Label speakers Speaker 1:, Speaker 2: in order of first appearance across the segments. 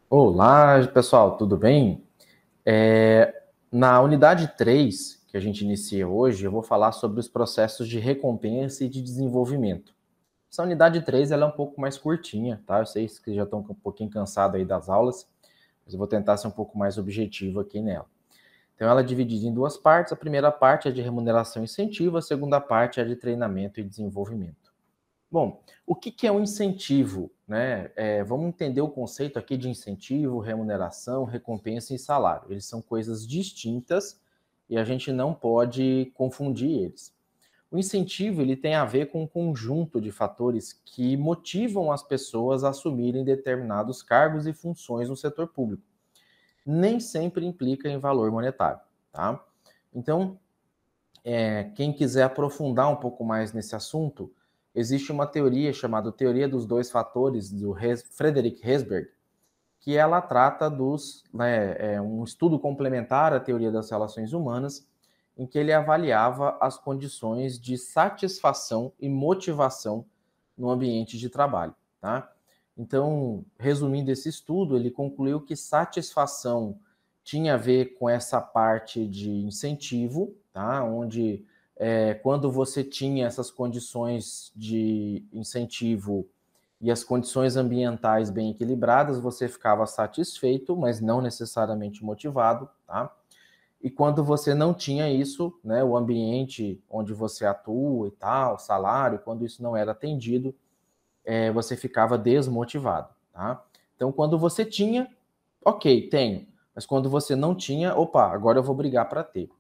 Speaker 1: Olá, pessoal, tudo bem? Na unidade 3 que a gente inicia hoje, eu vou falar sobre os processos de recompensa e de desenvolvimento. Essa unidade 3 ela é um pouco mais curtinha, tá? Eu sei que já estão um pouquinho cansados aí das aulas, mas eu vou tentar ser um pouco mais objetivo aqui nela. Então, ela é dividida em duas partes. A primeira parte é de remuneração e incentivo, a segunda parte é de treinamento e desenvolvimento. Bom, o que é um incentivo? Né? Vamos entender o conceito aqui de incentivo, remuneração, recompensa e salário. Eles são coisas distintas e a gente não pode confundir eles. O incentivo ele tem a ver com um conjunto de fatores que motivam as pessoas a assumirem determinados cargos e funções no setor público. Nem sempre implica em valor monetário. Tá? Então, quem quiser aprofundar um pouco mais nesse assunto, existe uma teoria chamada Teoria dos Dois Fatores, do Frederick Herzberg, que ela trata um estudo complementar à teoria das relações humanas, em que ele avaliava as condições de satisfação e motivação no ambiente de trabalho. Tá? Então, resumindo esse estudo, ele concluiu que satisfação tinha a ver com essa parte de incentivo, tá? Onde quando você tinha essas condições de incentivo e as condições ambientais bem equilibradas, você ficava satisfeito, mas não necessariamente motivado, tá? E quando você não tinha isso, né, o ambiente onde você atua e tal, salário, quando isso não era atendido, você ficava desmotivado, tá? Então, quando você tinha, ok, tenho. Mas quando você não tinha, opa, agora eu vou brigar para ter.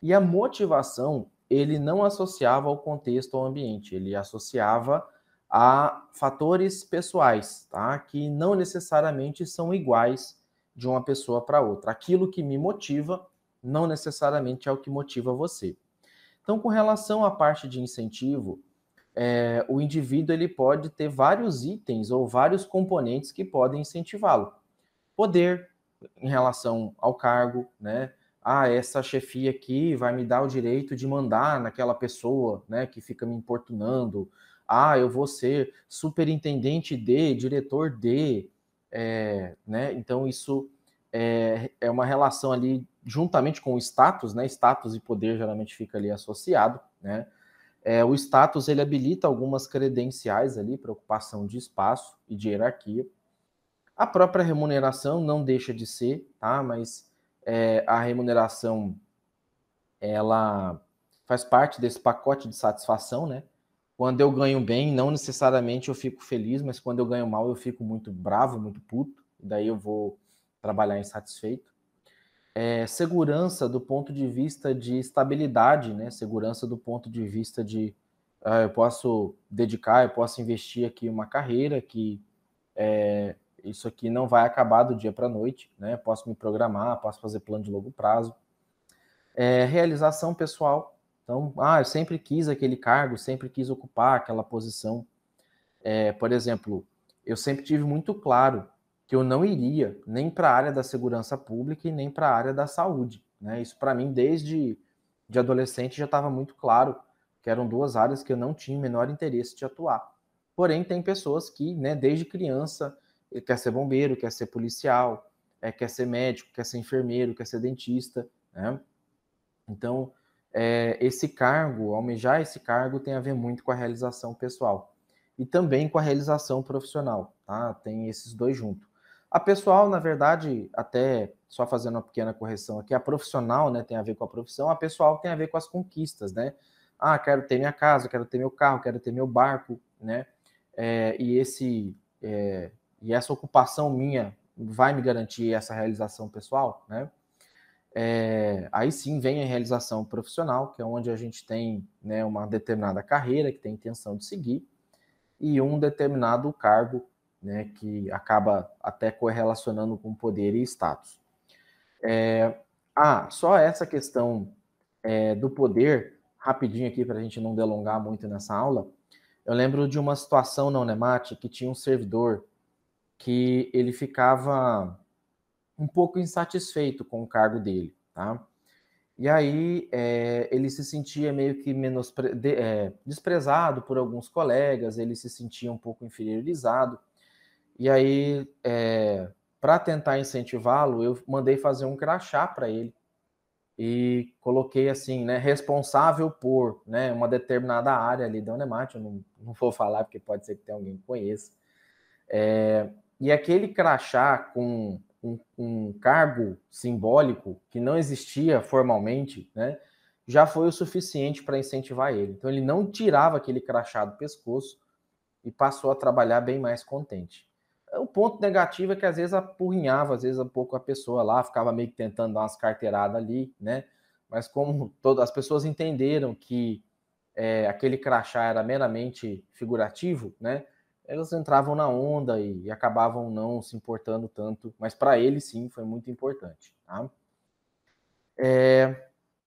Speaker 1: E a motivação, ele não associava ao contexto, ao ambiente, ele associava a fatores pessoais, tá? Que não necessariamente são iguais de uma pessoa para outra. Aquilo que me motiva não necessariamente é o que motiva você. Então, com relação à parte de incentivo, o indivíduo ele pode ter vários itens ou vários componentes que podem incentivá-lo. Poder em relação ao cargo, né? Ah, essa chefia aqui vai me dar o direito de mandar naquela pessoa, né, que fica me importunando. Ah, eu vou ser superintendente de, diretor de, né? Então isso é uma relação ali juntamente com o status, né? Status e poder geralmente fica ali associado, né? O status ele habilita algumas credenciais ali para ocupação de espaço e de hierarquia. A própria remuneração não deixa de ser, tá? Mas a remuneração ela faz parte desse pacote de satisfação, né? Quando eu ganho bem, não necessariamente eu fico feliz, mas quando eu ganho mal, eu fico muito bravo, muito puto, e daí eu vou trabalhar insatisfeito. Segurança do ponto de vista de estabilidade, né? Segurança do ponto de vista de eu posso dedicar, eu posso investir aqui uma carreira que isso aqui não vai acabar do dia para a noite, né? Posso me programar, posso fazer plano de longo prazo. Realização pessoal. Então, eu sempre quis aquele cargo, sempre quis ocupar aquela posição. Por exemplo, eu sempre tive muito claro que eu não iria nem para a área da segurança pública e nem para a área da saúde. Né? Isso para mim, desde de adolescente, já estava muito claro que eram duas áreas que eu não tinha o menor interesse de atuar. Porém, tem pessoas que, né, desde criança, quer ser bombeiro, quer ser policial, quer ser médico, quer ser enfermeiro, quer ser dentista. Né? Então, esse cargo, almejar esse cargo, tem a ver muito com a realização pessoal e também com a realização profissional, tá? Tem esses dois juntos. A pessoal, na verdade, até só fazendo uma pequena correção aqui, a profissional, né, tem a ver com a profissão, a pessoal tem a ver com as conquistas, né? Ah, quero ter minha casa, quero ter meu carro, quero ter meu barco, né? É, e esse e essa ocupação minha vai me garantir essa realização pessoal, né? Aí sim vem a realização profissional, que é onde a gente tem, né, uma determinada carreira que tem intenção de seguir e um determinado cargo, né, que acaba até correlacionando com poder e status. Só essa questão do poder, rapidinho aqui para a gente não delongar muito nessa aula, eu lembro de uma situação na Unemat que tinha um servidor que ele ficava um pouco insatisfeito com o cargo dele, tá? E aí ele se sentia meio que desprezado por alguns colegas, ele se sentia um pouco inferiorizado. E aí, para tentar incentivá-lo, eu mandei fazer um crachá para ele e coloquei assim, né, responsável por, né, uma determinada área ali da Unemat, eu não vou falar porque pode ser que tenha alguém que conheça. E aquele crachá com um cargo simbólico que não existia formalmente, né, já foi o suficiente para incentivar ele. Então ele não tirava aquele crachá do pescoço e passou a trabalhar bem mais contente. O ponto negativo é que às vezes apurrinhava, às vezes um pouco a pessoa lá, ficava meio que tentando dar umas carteiradas ali, né? Mas como todas as pessoas entenderam que aquele crachá era meramente figurativo, né? Elas entravam na onda e acabavam não se importando tanto, mas para ele sim foi muito importante. Tá?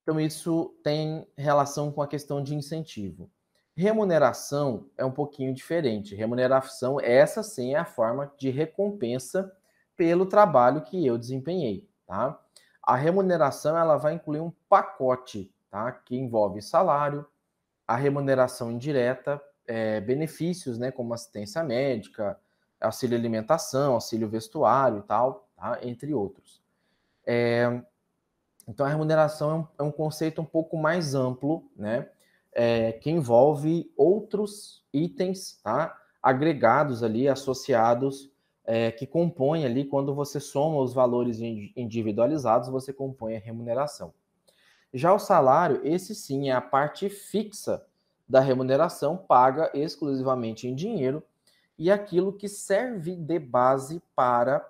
Speaker 1: Então isso tem relação com a questão de incentivo. Remuneração é um pouquinho diferente. Remuneração, essa sim é a forma de recompensa pelo trabalho que eu desempenhei, tá? A remuneração ela vai incluir um pacote, tá? Que envolve salário, a remuneração indireta, benefícios, né? Como assistência médica, auxílio alimentação, auxílio vestuário e tal, tá? Entre outros. Então, a remuneração é um conceito um pouco mais amplo, né? Que envolve outros itens, tá? Agregados ali, associados, que compõem ali, quando você soma os valores individualizados, você compõe a remuneração. Já o salário, esse sim é a parte fixa da remuneração, paga exclusivamente em dinheiro, e aquilo que serve de base para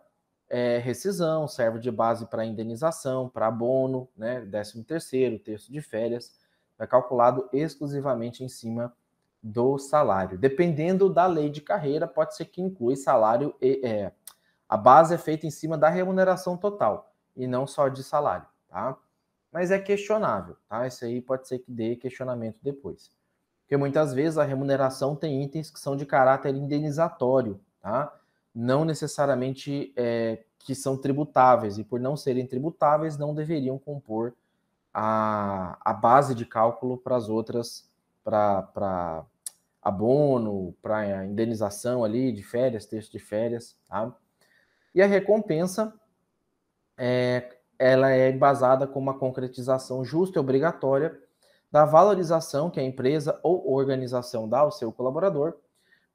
Speaker 1: rescisão, serve de base para indenização, para abono, né, 13º, terço de férias, é calculado exclusivamente em cima do salário. Dependendo da lei de carreira, pode ser que inclui salário e a base é feita em cima da remuneração total e não só de salário, tá? Mas é questionável, tá? Isso aí pode ser que dê questionamento depois. Porque muitas vezes a remuneração tem itens que são de caráter indenizatório, tá? Não necessariamente que são tributáveis, e por não serem tributáveis, não deveriam compor a base de cálculo para as outras, para abono, para indenização ali de férias, terço de férias, tá? E a recompensa, ela é embasada com uma concretização justa e obrigatória da valorização que a empresa ou organização dá ao seu colaborador,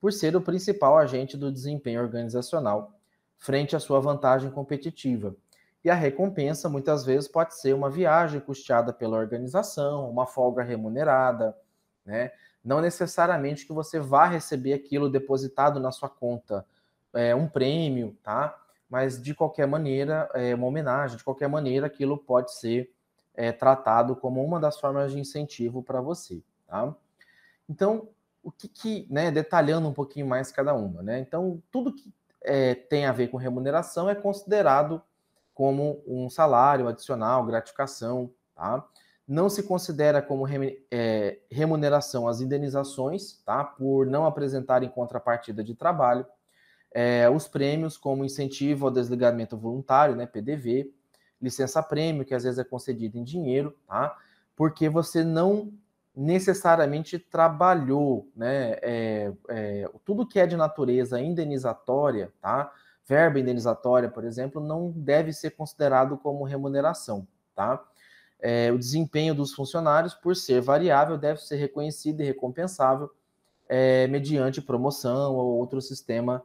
Speaker 1: por ser o principal agente do desempenho organizacional, frente à sua vantagem competitiva. E a recompensa, muitas vezes, pode ser uma viagem custeada pela organização, uma folga remunerada, né? Não necessariamente que você vá receber aquilo depositado na sua conta, um prêmio, tá? Mas, de qualquer maneira, uma homenagem, de qualquer maneira, aquilo pode ser tratado como uma das formas de incentivo para você, tá? Então, o que né, detalhando um pouquinho mais cada uma, né? Então, tudo que tem a ver com remuneração é considerado como um salário adicional, gratificação, tá? Não se considera como remuneração as indenizações, tá? Por não apresentarem contrapartida de trabalho, os prêmios como incentivo ao desligamento voluntário, né, PDV, licença-prêmio, que às vezes é concedido em dinheiro, tá? Porque você não necessariamente trabalhou, né? Tudo que é de natureza indenizatória, tá? Verba indenizatória, por exemplo, não deve ser considerado como remuneração, tá? O desempenho dos funcionários, por ser variável, deve ser reconhecido e recompensável mediante promoção ou outro sistema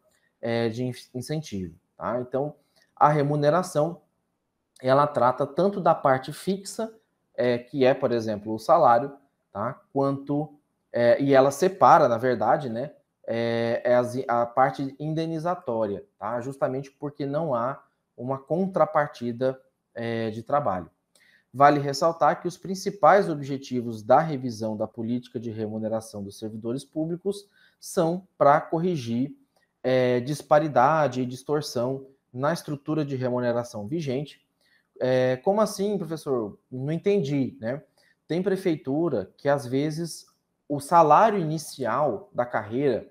Speaker 1: de incentivo, tá? Então, a remuneração, ela trata tanto da parte fixa, que é, por exemplo, o salário, tá? Quanto, e ela separa, na verdade, né, a parte indenizatória, tá? Justamente porque não há uma contrapartida de trabalho. Vale ressaltar que os principais objetivos da revisão da política de remuneração dos servidores públicos são para corrigir disparidade e distorção na estrutura de remuneração vigente. Como assim, professor? Não entendi, né? Tem prefeitura que, às vezes, o salário inicial da carreira,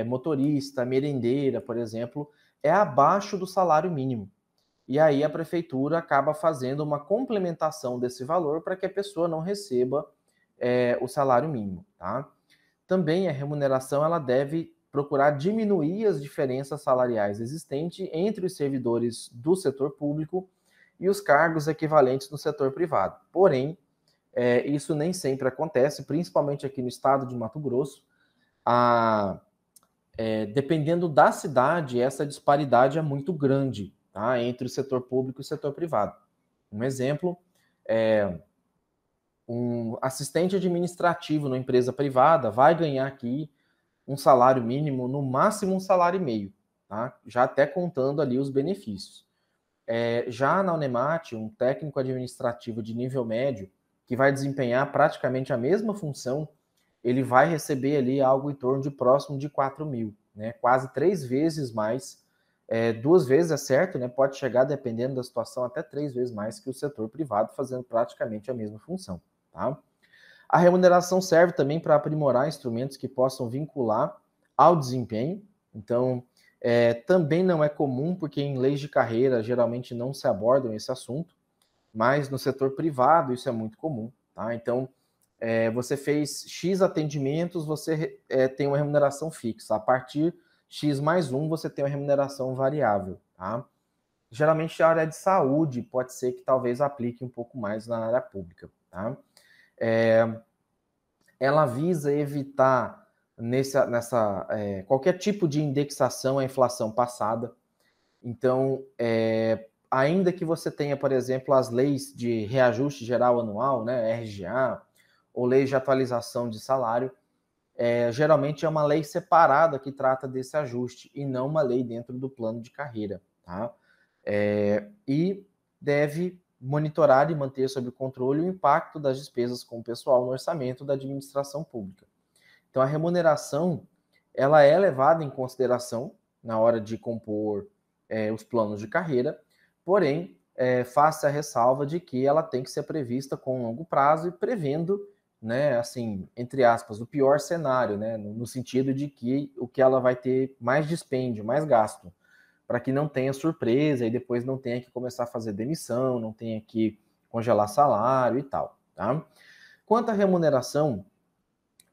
Speaker 1: motorista, merendeira, por exemplo, é abaixo do salário mínimo. E aí a prefeitura acaba fazendo uma complementação desse valor para que a pessoa não receba o salário mínimo, tá? Também a remuneração ela deve procurar diminuir as diferenças salariais existentes entre os servidores do setor público e os cargos equivalentes no setor privado. Porém, isso nem sempre acontece, principalmente aqui no estado de Mato Grosso. Dependendo da cidade, essa disparidade é muito grande, tá? Entre o setor público e o setor privado. Um exemplo é um assistente administrativo numa empresa privada vai ganhar aqui um salário mínimo, no máximo um salário e meio, tá? Já até contando ali os benefícios. Já na Unemat, um técnico administrativo de nível médio, que vai desempenhar praticamente a mesma função, ele vai receber ali algo em torno de próximo de 4 mil, né? Quase 3 vezes mais, 2 vezes é certo, né? Pode chegar, dependendo da situação, até 3 vezes mais que o setor privado, fazendo praticamente a mesma função, tá? A remuneração serve também para aprimorar instrumentos que possam vincular ao desempenho. Então, também não é comum, porque em leis de carreira geralmente não se abordam esse assunto, mas no setor privado isso é muito comum, tá? Então, você fez X atendimentos, você tem uma remuneração fixa. A partir X mais 1, você tem uma remuneração variável, tá? Geralmente a área de saúde pode ser que talvez aplique um pouco mais na área pública, tá? Ela visa evitar qualquer tipo de indexação à inflação passada. Então, ainda que você tenha, por exemplo, as leis de reajuste geral anual, né, RGA, ou leis de atualização de salário, geralmente é uma lei separada que trata desse ajuste e não uma lei dentro do plano de carreira, tá? E deve monitorar e manter sob controle o impacto das despesas com o pessoal no orçamento da administração pública. Então, a remuneração, ela é levada em consideração na hora de compor os planos de carreira, porém, faça a ressalva de que ela tem que ser prevista com longo prazo e prevendo, né, assim, entre aspas, o pior cenário, né, no sentido de que o que ela vai ter mais dispêndio, mais gasto, para que não tenha surpresa e depois não tenha que começar a fazer demissão, não tenha que congelar salário e tal, tá? Quanto à remuneração,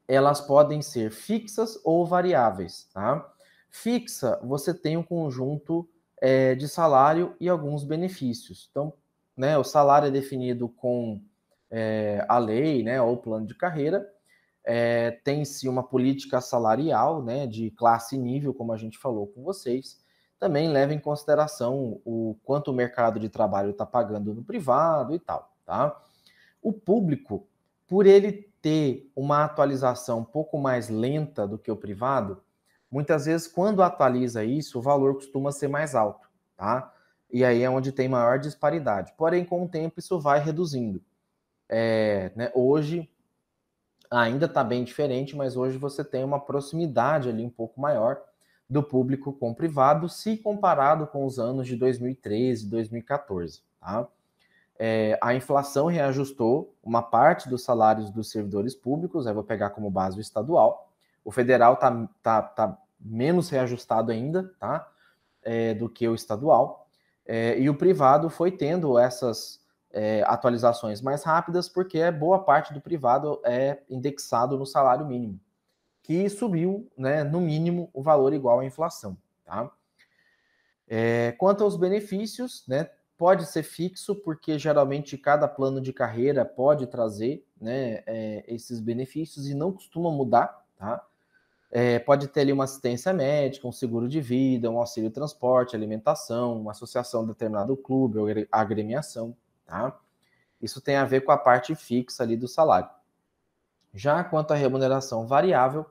Speaker 1: elas podem ser fixas ou variáveis, tá? Fixa, você tem um conjunto de salário e alguns benefícios. Então, né, o salário é definido com a lei, né, ou plano de carreira. Tem-se uma política salarial, né, de classe e nível, como a gente falou com vocês. Também leva em consideração o quanto o mercado de trabalho está pagando no privado e tal, tá? O público, por ele ter uma atualização um pouco mais lenta do que o privado, muitas vezes, quando atualiza isso, o valor costuma ser mais alto, tá? E aí é onde tem maior disparidade. Porém, com o tempo, isso vai reduzindo. Né, hoje, ainda está bem diferente, mas hoje você tem uma proximidade ali um pouco maior do público com o privado, se comparado com os anos de 2013, 2014, tá? A inflação reajustou uma parte dos salários dos servidores públicos, aí vou pegar como base o estadual. O federal tá menos reajustado ainda, tá? Do que o estadual. E o privado foi tendo essas atualizações mais rápidas, porque boa parte do privado é indexado no salário mínimo, que subiu, né, no mínimo, o valor igual à inflação, tá? Quanto aos benefícios, né, pode ser fixo, porque geralmente cada plano de carreira pode trazer, né, esses benefícios e não costuma mudar, tá? Pode ter ali uma assistência médica, um seguro de vida, um auxílio transporte, alimentação, uma associação de determinado clube ou agremiação, tá? Isso tem a ver com a parte fixa ali do salário. Já quanto à remuneração variável,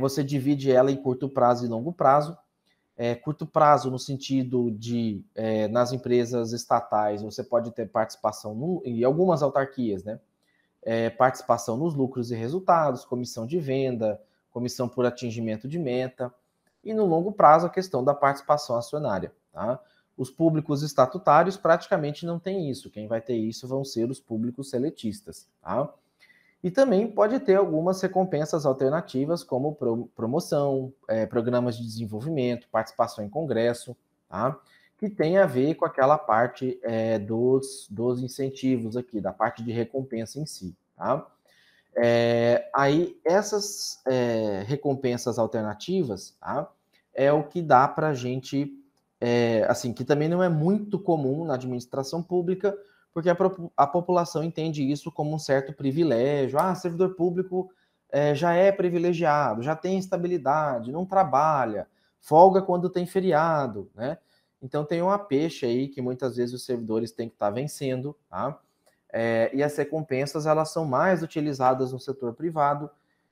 Speaker 1: você divide ela em curto prazo e longo prazo. Curto prazo no sentido de, nas empresas estatais, você pode ter participação em algumas autarquias, né? Participação nos lucros e resultados, comissão de venda, comissão por atingimento de meta, e no longo prazo a questão da participação acionária, tá? Os públicos estatutários praticamente não têm isso, quem vai ter isso vão ser os públicos seletistas, tá? E também pode ter algumas recompensas alternativas, como promoção, programas de desenvolvimento, participação em congresso, tá? Que tem a ver com aquela parte dos incentivos aqui, da parte de recompensa em si, tá? Aí essas recompensas alternativas, tá? É o que dá para a gente, assim, que também não é muito comum na administração pública, porque a população entende isso como um certo privilégio. Ah, servidor público já é privilegiado, já tem estabilidade, não trabalha, folga quando tem feriado, né? Então tem uma peixe aí que muitas vezes os servidores têm que estar vencendo, tá? E as recompensas elas são mais utilizadas no setor privado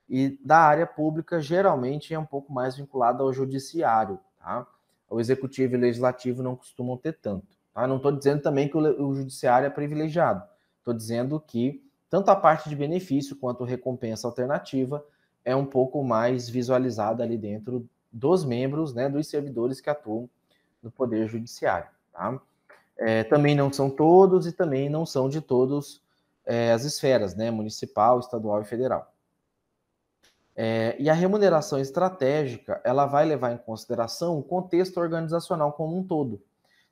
Speaker 1: e da área pública geralmente é um pouco mais vinculada ao judiciário, tá? O executivo e o legislativo não costumam ter tanto. Tá? Não estou dizendo também que o judiciário é privilegiado. Estou dizendo que tanto a parte de benefício quanto recompensa alternativa é um pouco mais visualizada ali dentro dos membros, né, dos servidores que atuam no Poder Judiciário. Tá? Também não são todos e também não são de todas as esferas, né, municipal, estadual e federal. E a remuneração estratégica, ela vai levar em consideração o contexto organizacional como um todo,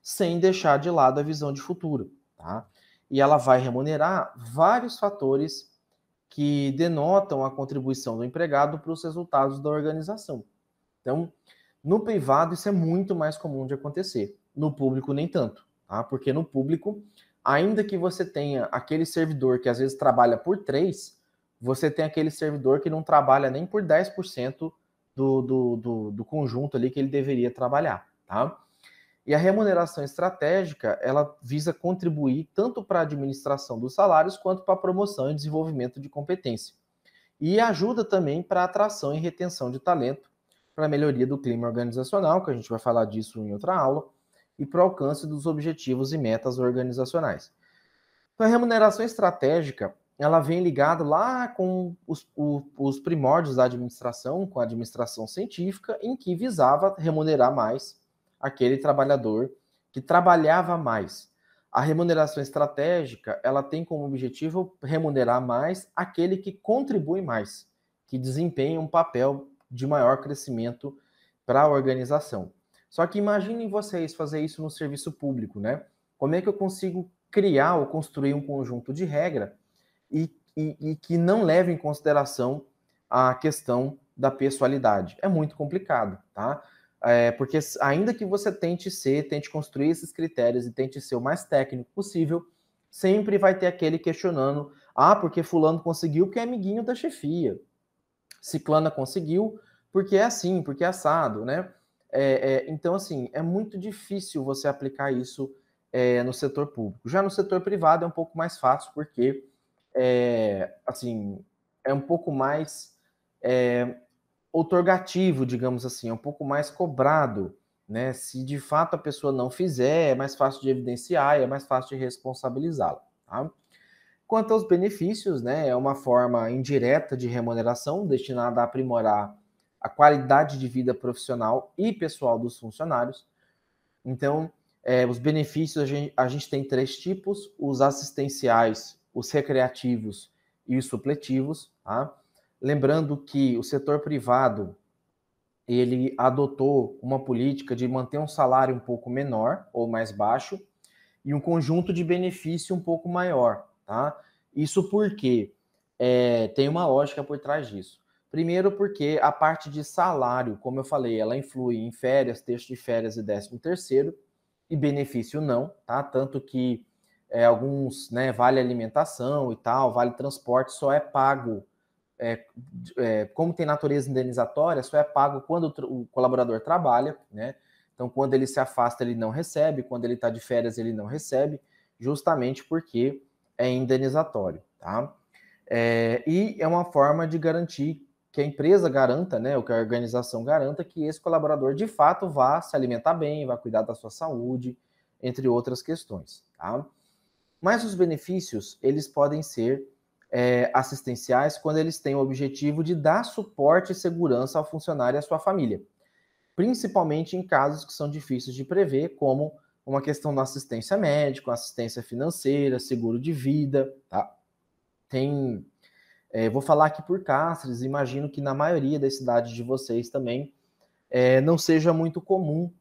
Speaker 1: sem deixar de lado a visão de futuro, tá? E ela vai remunerar vários fatores que denotam a contribuição do empregado para os resultados da organização. Então, no privado isso é muito mais comum de acontecer, no público nem tanto, tá? Porque no público, ainda que você tenha aquele servidor que às vezes trabalha por 3, você tem aquele servidor que não trabalha nem por 10% do conjunto ali que ele deveria trabalhar, tá? E a remuneração estratégica, ela visa contribuir tanto para a administração dos salários quanto para a promoção e desenvolvimento de competência. E ajuda também para a atração e retenção de talento, para a melhoria do clima organizacional, que a gente vai falar disso em outra aula, e para o alcance dos objetivos e metas organizacionais. Então, a remuneração estratégica, ela vem ligada lá com os primórdios da administração, com a administração científica, em que visava remunerar mais aquele trabalhador que trabalhava mais. A remuneração estratégica, ela tem como objetivo remunerar mais aquele que contribui mais, que desempenha um papel de maior crescimento para a organização. Só que imaginem vocês fazer isso no serviço público, né? Como é que eu consigo criar ou construir um conjunto de regra e que não leve em consideração a questão da pessoalidade? É muito complicado, tá? Porque ainda que você tente construir esses critérios e tente ser o mais técnico possível, sempre vai ter aquele questionando, porque fulano conseguiu porque é amiguinho da chefia, ciclana conseguiu porque é assim, porque é assado, né? Então, assim, é muito difícil você aplicar isso no setor público. Já no setor privado é um pouco mais fácil, porque assim, é um pouco mais outorgativo, digamos assim, é um pouco mais cobrado, né? Se de fato a pessoa não fizer, é mais fácil de evidenciar e é mais fácil de responsabilizá-la, tá? Quanto aos benefícios, né, é uma forma indireta de remuneração destinada a aprimorar a qualidade de vida profissional e pessoal dos funcionários. Então, os benefícios a gente tem 3 tipos: os assistenciais, os recreativos e os supletivos. Tá? Lembrando que o setor privado ele adotou uma política de manter um salário um pouco menor ou mais baixo e um conjunto de benefício um pouco maior, tá? Isso porque tem uma lógica por trás disso. Primeiro porque a parte de salário, como eu falei, ela influi em férias, texto de férias e 13º, e benefício não, tá? Tanto que alguns, né, vale alimentação e tal, vale transporte, só é pago, como tem natureza indenizatória, só é pago quando o colaborador trabalha, né? Então, quando ele se afasta, ele não recebe, quando ele está de férias, ele não recebe, justamente porque é indenizatório, tá? E é uma forma de garantir que a empresa garanta, né, ou que a organização garanta que esse colaborador de fato vá se alimentar bem, vá cuidar da sua saúde, entre outras questões, tá? Mas os benefícios, eles podem ser assistenciais quando eles têm o objetivo de dar suporte e segurança ao funcionário e à sua família, principalmente em casos que são difíceis de prever, como uma questão da assistência médica, assistência financeira, seguro de vida, tá? Vou falar aqui por Cáceres, imagino que na maioria das cidades de vocês também não seja muito comum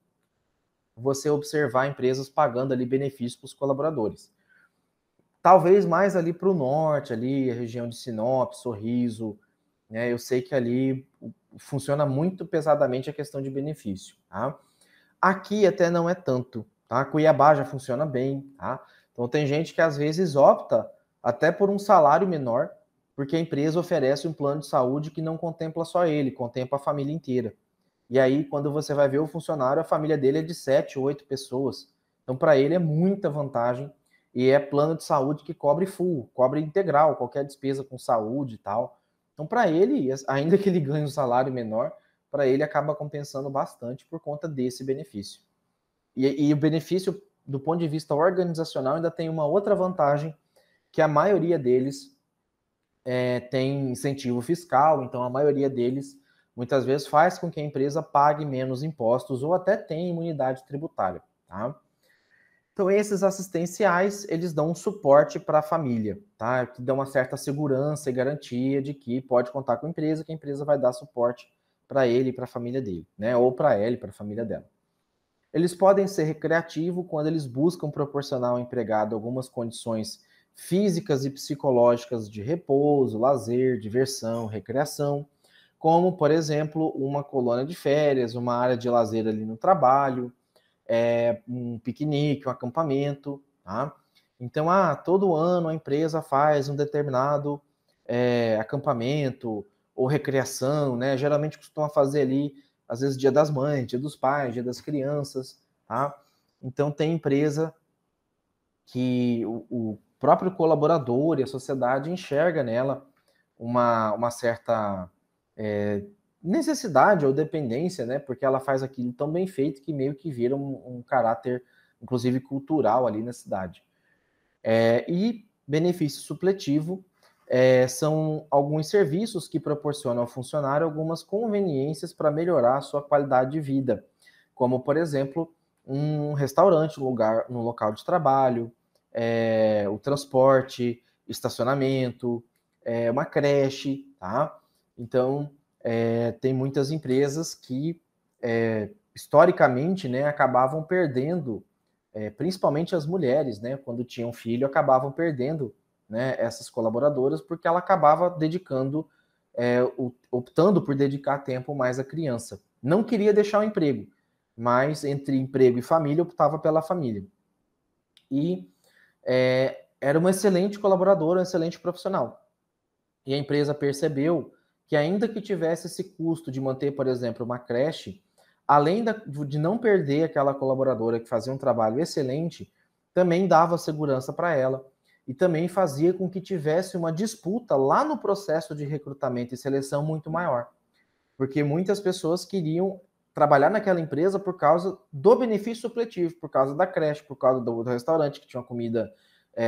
Speaker 1: você observar empresas pagando ali benefícios para os colaboradores. Talvez mais ali para o norte, ali, a região de Sinop, Sorriso, né? Eu sei que ali funciona muito pesadamente a questão de benefício, tá? Aqui até não é tanto, tá? Cuiabá já funciona bem, tá? Então tem gente que às vezes opta até por um salário menor, porque a empresa oferece um plano de saúde que não contempla só ele, contempla a família inteira. E aí, quando você vai ver o funcionário, a família dele é de 7, 8 pessoas. Então, para ele é muita vantagem e é plano de saúde que cobre full, cobre integral, qualquer despesa com saúde e tal. Então, para ele, ainda que ele ganhe um salário menor, para ele acaba compensando bastante por conta desse benefício. E o benefício, do ponto de vista organizacional, ainda tem uma outra vantagem, que a maioria deles tem incentivo fiscal, então a maioria deles muitas vezes faz com que a empresa pague menos impostos ou até tenha imunidade tributária, tá? Então esses assistenciais, eles dão um suporte para a família, tá? Que dão uma certa segurança e garantia de que pode contar com a empresa, que a empresa vai dar suporte para ele e para a família dele, né? Ou para ela e para a família dela. Eles podem ser recreativos quando eles buscam proporcionar ao empregado algumas condições físicas e psicológicas de repouso, lazer, diversão, recreação, como, por exemplo, uma colônia de férias, uma área de lazer ali no trabalho, um piquenique, um acampamento, tá? Então, todo ano a empresa faz um determinado acampamento ou recreação, né? Geralmente costuma fazer ali, às vezes, Dia das Mães, Dia dos Pais, Dia das Crianças, tá? Então, tem empresa que o próprio colaborador e a sociedade enxerga nela uma certa necessidade ou dependência, né? Porque ela faz aquilo tão bem feito que meio que vira um caráter, inclusive cultural ali na cidade. E benefício supletivo são alguns serviços que proporcionam ao funcionário algumas conveniências para melhorar a sua qualidade de vida, como, por exemplo, um restaurante no local de trabalho, o transporte, estacionamento, uma creche, tá? Então, tem muitas empresas que, historicamente, né, acabavam perdendo, principalmente as mulheres, né, quando tinham filho, acabavam perdendo, né, essas colaboradoras, porque ela acabava dedicando, optando por dedicar tempo mais à criança. Não queria deixar o emprego, mas entre emprego e família, optava pela família. E era uma excelente colaboradora, um excelente profissional. E a empresa percebeu que, ainda que tivesse esse custo de manter, por exemplo, uma creche, além de não perder aquela colaboradora que fazia um trabalho excelente, também dava segurança para ela e também fazia com que tivesse uma disputa lá no processo de recrutamento e seleção muito maior. Porque muitas pessoas queriam trabalhar naquela empresa por causa do benefício supletivo, por causa da creche, por causa do restaurante, que tinha uma comida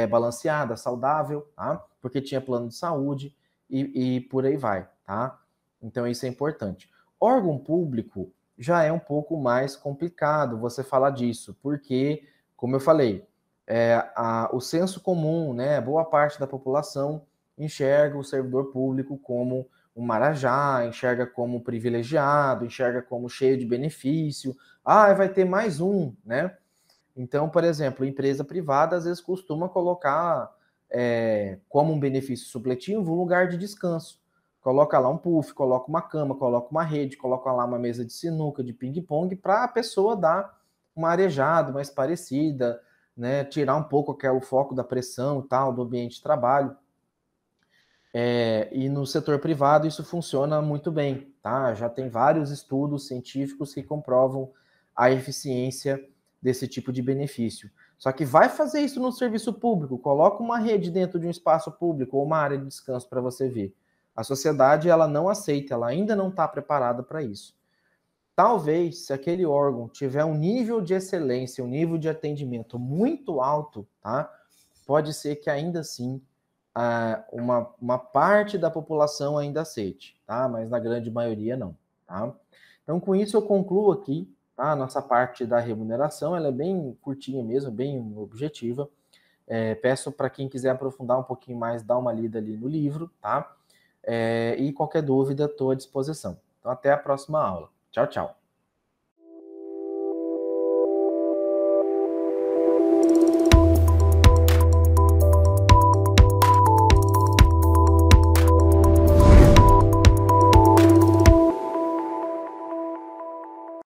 Speaker 1: balanceada, saudável, tá? Porque tinha plano de saúde e por aí vai, tá? Então isso é importante. Órgão público já é um pouco mais complicado você falar disso, porque, como eu falei, o senso comum, né, boa parte da população enxerga o servidor público como um marajá, enxerga como privilegiado, enxerga como cheio de benefício. Vai ter mais um, né? Então, por exemplo, empresa privada às vezes costuma colocar como um benefício supletivo um lugar de descanso. Coloca lá um puff, coloca uma cama, coloca uma rede, coloca lá uma mesa de sinuca, de ping-pong, para a pessoa dar uma arejada mais parecida, né? Tirar um pouco o foco da pressão e tal, do ambiente de trabalho. E no setor privado isso funciona muito bem, tá? Já tem vários estudos científicos que comprovam a eficiência desse tipo de benefício. Só que vai fazer isso no serviço público, coloca uma rede dentro de um espaço público ou uma área de descanso para você ver. A sociedade, ela não aceita, ela ainda não está preparada para isso. Talvez, se aquele órgão tiver um nível de excelência, um nível de atendimento muito alto, tá? Pode ser que ainda assim uma parte da população ainda aceite, tá? Mas na grande maioria não, tá? Então, com isso eu concluo aqui, tá? A nossa parte da remuneração, ela é bem curtinha mesmo, bem objetiva. Peço para quem quiser aprofundar um pouquinho mais, dar uma lida ali no livro, tá? E qualquer dúvida, estou à disposição. Então, até a próxima aula. Tchau, tchau.